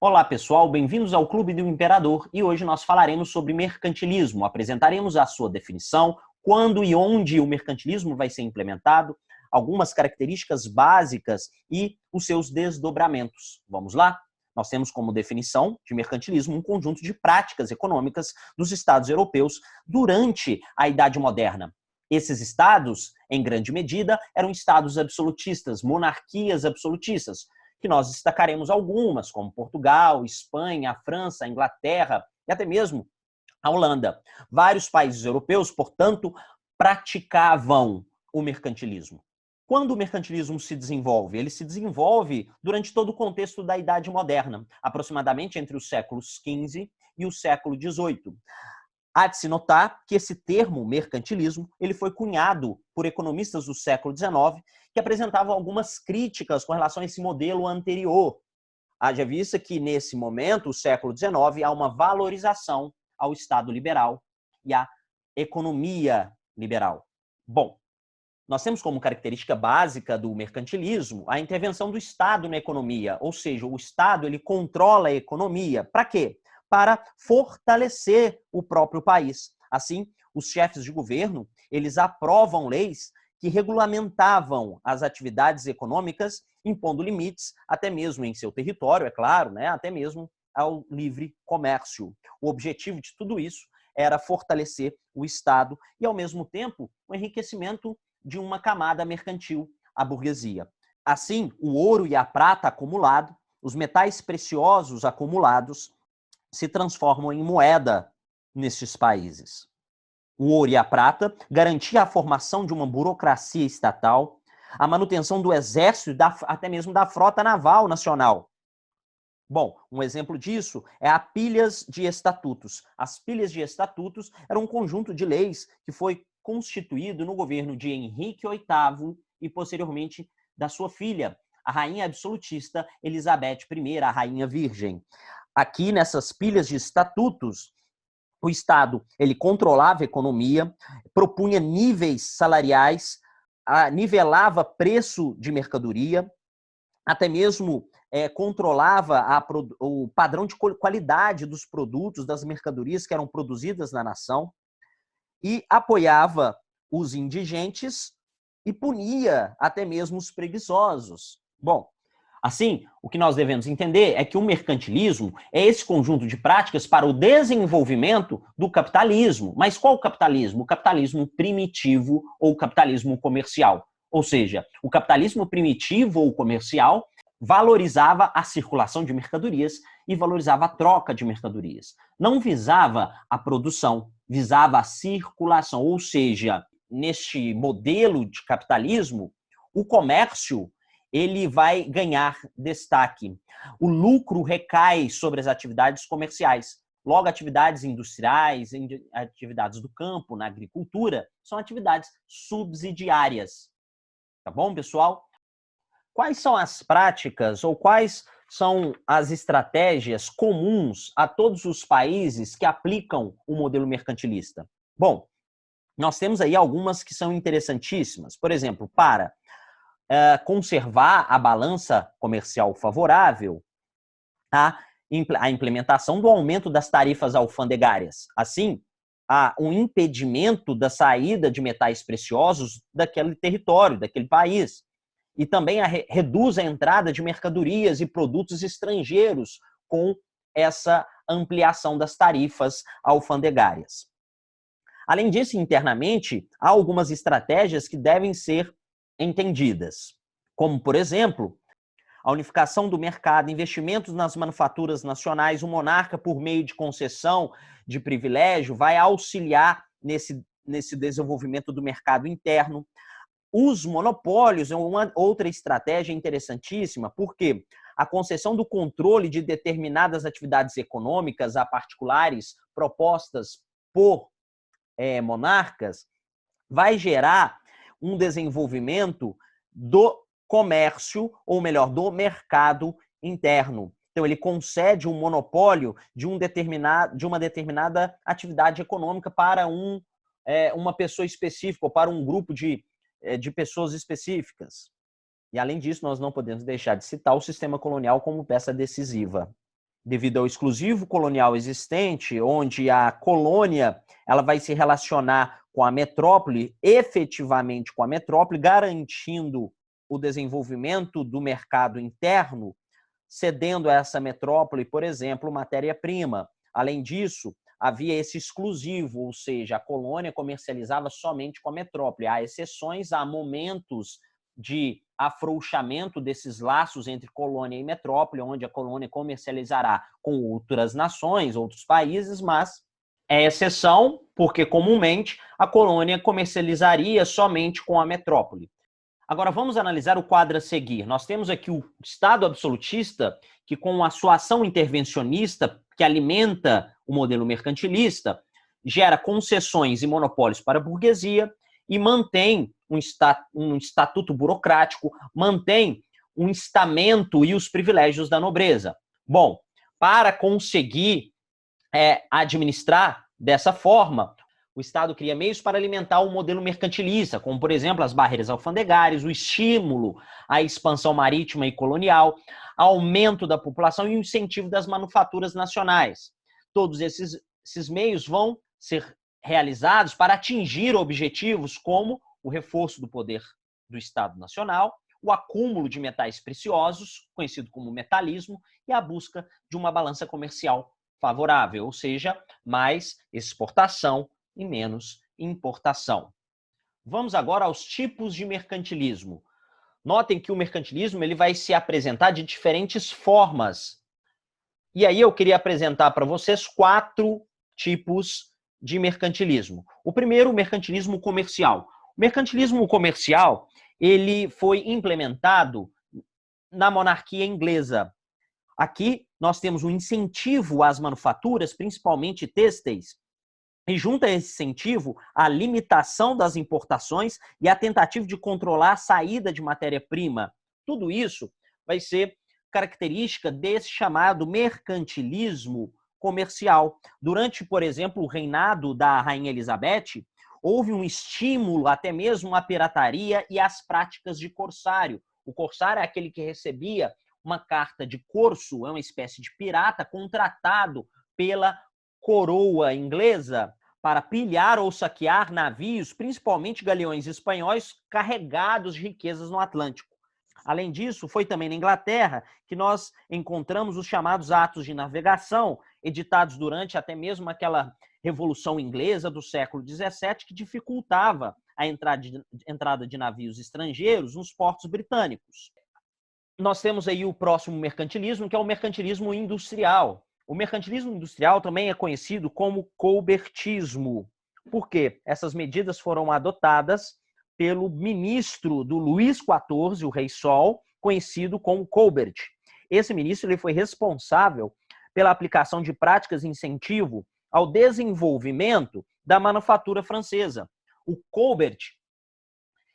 Olá pessoal, bem-vindos ao Clube do Imperador e hoje nós falaremos sobre mercantilismo. Apresentaremos a sua definição, quando e onde o mercantilismo vai ser implementado, algumas características básicas e os seus desdobramentos. Vamos lá? Nós temos como definição de mercantilismo um conjunto de práticas econômicas dos estados europeus durante a Idade Moderna. Esses estados, em grande medida, eram estados absolutistas, monarquias absolutistas, que nós destacaremos algumas, como Portugal, Espanha, a França, a Inglaterra e até mesmo a Holanda. Vários países europeus, portanto, praticavam o mercantilismo. Quando o mercantilismo se desenvolve? Ele se desenvolve durante todo o contexto da Idade Moderna, aproximadamente entre os séculos XV e o século XVIII. Há de se notar que esse termo, mercantilismo, ele foi cunhado por economistas do século XIX que apresentavam algumas críticas com relação a esse modelo anterior. Haja vista que, nesse momento, o século XIX, há uma valorização ao Estado liberal e à economia liberal. Bom, nós temos como característica básica do mercantilismo a intervenção do Estado na economia, ou seja, o Estado ele controla a economia. Para quê? Para fortalecer o próprio país. Assim, os chefes de governo, eles aprovam leis que regulamentavam as atividades econômicas, impondo limites, até mesmo em seu território, é claro, né? Até mesmo ao livre comércio. O objetivo de tudo isso era fortalecer o Estado e, ao mesmo tempo, o enriquecimento de uma camada mercantil, a burguesia. Assim, o ouro e a prata acumulado, os metais preciosos acumulados, se transformam em moeda nestes países. O ouro e a prata garantiam a formação de uma burocracia estatal, a manutenção do exército e até mesmo da frota naval nacional. Bom, um exemplo disso é a pilhas de estatutos. As pilhas de estatutos eram um conjunto de leis que foi constituído no governo de Henrique VIII e, posteriormente, da sua filha, a rainha absolutista Elizabeth I, a rainha virgem. Aqui, nessas pilhas de estatutos, o Estado ele controlava a economia, propunha níveis salariais, nivelava preço de mercadoria, até mesmo controlava o padrão de qualidade dos produtos, das mercadorias que eram produzidas na nação, e apoiava os indigentes e punia até mesmo os preguiçosos. Bom, assim, o que nós devemos entender é que o mercantilismo é esse conjunto de práticas para o desenvolvimento do capitalismo. Mas qual o capitalismo? O capitalismo primitivo ou o capitalismo comercial. Ou seja, o capitalismo primitivo ou comercial valorizava a circulação de mercadorias e valorizava a troca de mercadorias. Não visava a produção, visava a circulação. Ou seja, neste modelo de capitalismo, o comércio ele vai ganhar destaque. O lucro recai sobre as atividades comerciais. Logo, atividades industriais, atividades do campo, na agricultura, são atividades subsidiárias. Tá bom, pessoal? Quais são as práticas ou quais são as estratégias comuns a todos os países que aplicam o modelo mercantilista? Bom, nós temos aí algumas que são interessantíssimas. Por exemplo, para conservar a balança comercial favorável, a implementação do aumento das tarifas alfandegárias. Assim, há um impedimento da saída de metais preciosos daquele território, daquele país. E também reduz a entrada de mercadorias e produtos estrangeiros com essa ampliação das tarifas alfandegárias. Além disso, internamente, há algumas estratégias que devem ser entendidas, como, por exemplo, a unificação do mercado, investimentos nas manufaturas nacionais. O monarca, por meio de concessão de privilégio, vai auxiliar nesse desenvolvimento do mercado interno. Os monopólios é uma outra estratégia interessantíssima, porque a concessão do controle de determinadas atividades econômicas a particulares propostas por monarcas vai gerar um desenvolvimento do comércio, ou melhor, do mercado interno. Então, ele concede um monopólio de uma determinada atividade econômica para uma pessoa específica ou para um grupo de pessoas específicas. E, além disso, nós não podemos deixar de citar o sistema colonial como peça decisiva. devido ao exclusivo colonial existente, onde a colônia ela vai se relacionar com a metrópole, efetivamente com a metrópole, garantindo o desenvolvimento do mercado interno, cedendo a essa metrópole, por exemplo, matéria-prima. Além disso, havia esse exclusivo, ou seja, a colônia comercializava somente com a metrópole. Há exceções, há momentos de afrouxamento desses laços entre colônia e metrópole, onde a colônia comercializará com outras nações, outros países, mas é exceção, porque comumente a colônia comercializaria somente com a metrópole. Agora vamos analisar o quadro a seguir. Nós temos aqui o Estado absolutista, que com a sua ação intervencionista, que alimenta o modelo mercantilista, gera concessões e monopólios para a burguesia e mantém um estatuto burocrático, mantém um estamento e os privilégios da nobreza. Bom, para conseguir administrar dessa forma, o Estado cria meios para alimentar o modelo mercantilista, como, por exemplo, as barreiras alfandegárias, o estímulo à expansão marítima e colonial, aumento da população e o incentivo das manufaturas nacionais. Todos esses meios vão ser realizados para atingir objetivos como o reforço do poder do Estado Nacional, o acúmulo de metais preciosos, conhecido como metalismo, e a busca de uma balança comercial favorável, ou seja, mais exportação e menos importação. Vamos agora aos tipos de mercantilismo. Notem que o mercantilismo ele vai se apresentar de diferentes formas. E aí eu queria apresentar para vocês 4 tipos de mercantilismo. O primeiro, o mercantilismo comercial. O mercantilismo comercial ele foi implementado na monarquia inglesa. Aqui nós temos um incentivo às manufaturas, principalmente têxteis, e junto a esse incentivo, a limitação das importações e a tentativa de controlar a saída de matéria-prima. Tudo isso vai ser característica desse chamado mercantilismo comercial. Durante, por exemplo, o reinado da Rainha Elizabeth, houve um estímulo até mesmo à pirataria e às práticas de corsário. O corsário é aquele que recebia uma carta de corso, é uma espécie de pirata contratado pela coroa inglesa para pilhar ou saquear navios, principalmente galeões espanhóis, carregados de riquezas no Atlântico. Além disso, foi também na Inglaterra que nós encontramos os chamados atos de navegação, editados durante até mesmo aquela Revolução Inglesa do século XVII, que dificultava a entrada de navios estrangeiros nos portos britânicos. Nós temos aí o próximo mercantilismo, que é o mercantilismo industrial. O mercantilismo industrial também é conhecido como colbertismo. Por quê? Essas medidas foram adotadas pelo ministro do Luís XIV, o Rei Sol, conhecido como Colbert. Esse ministro ele foi responsável pela aplicação de práticas de incentivo ao desenvolvimento da manufatura francesa. O Colbert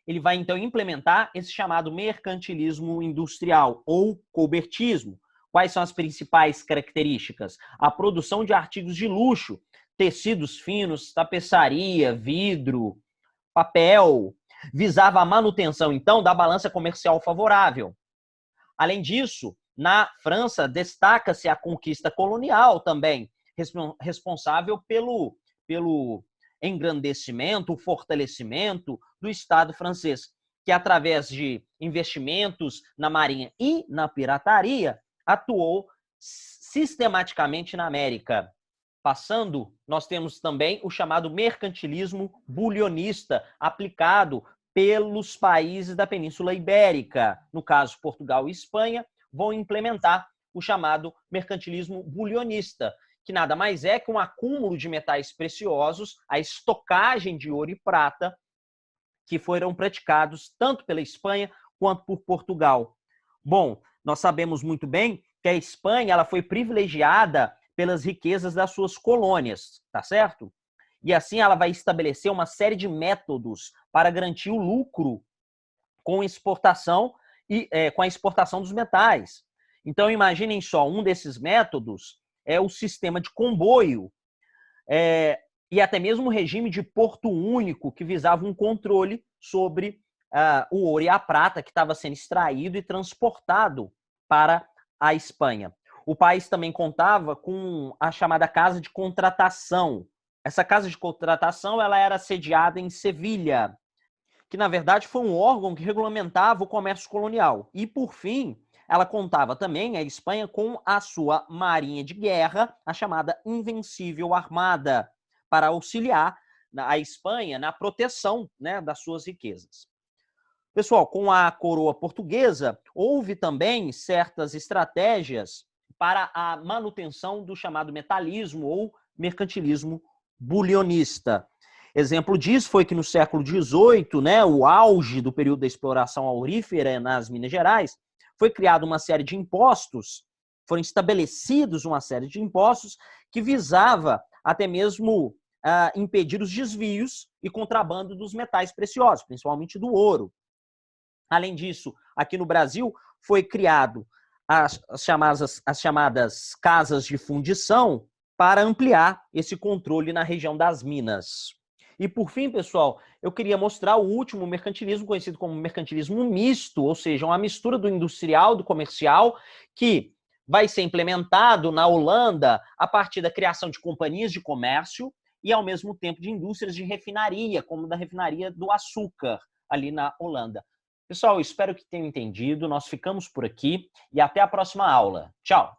ele vai então implementar esse chamado mercantilismo industrial ou colbertismo. Quais são as principais características? A produção de artigos de luxo, tecidos finos, tapeçaria, vidro, papel, visava a manutenção, então, da balança comercial favorável. Além disso, na França, destaca-se a conquista colonial também, responsável pelo engrandecimento, o fortalecimento do Estado francês, que através de investimentos na marinha e na pirataria, atuou sistematicamente na América. Passando, nós temos também o chamado mercantilismo bulionista, aplicado pelos países da Península Ibérica. No caso, Portugal e Espanha vão implementar o chamado mercantilismo bulionista, que nada mais é que um acúmulo de metais preciosos, a estocagem de ouro e prata, que foram praticados tanto pela Espanha quanto por Portugal. Bom, nós sabemos muito bem que a Espanha ela foi privilegiada pelas riquezas das suas colônias, tá certo? E assim ela vai estabelecer uma série de métodos para garantir o lucro com exportação e com a exportação dos metais. Então imaginem só, um desses métodos é o sistema de comboio e até mesmo o regime de porto único, que visava um controle sobre o ouro e a prata que estava sendo extraído e transportado para a Espanha. O país também contava com a chamada Casa de Contratação. Essa Casa de Contratação ela era sediada em Sevilha, que na verdade foi um órgão que regulamentava o comércio colonial. E, por fim, ela contava também, a Espanha, com a sua marinha de guerra, a chamada Invencível Armada, para auxiliar a Espanha na proteção, né, das suas riquezas. Pessoal, com a coroa portuguesa, houve também certas estratégias para a manutenção do chamado metalismo ou mercantilismo bulionista. Exemplo disso foi que no século XVIII, né, o auge do período da exploração aurífera nas Minas Gerais, foi criada uma série de impostos, foram estabelecidos uma série de impostos que visava até mesmo impedir os desvios e contrabando dos metais preciosos, principalmente do ouro. Além disso, aqui no Brasil foi criado as chamadas casas de fundição para ampliar esse controle na região das minas. E por fim, pessoal, eu queria mostrar o último mercantilismo, conhecido como mercantilismo misto, ou seja, uma mistura do industrial, do comercial, que vai ser implementado na Holanda a partir da criação de companhias de comércio e, ao mesmo tempo, de indústrias de refinaria, como da refinaria do açúcar, ali na Holanda. Pessoal, espero que tenham entendido. Nós ficamos por aqui e até a próxima aula. Tchau!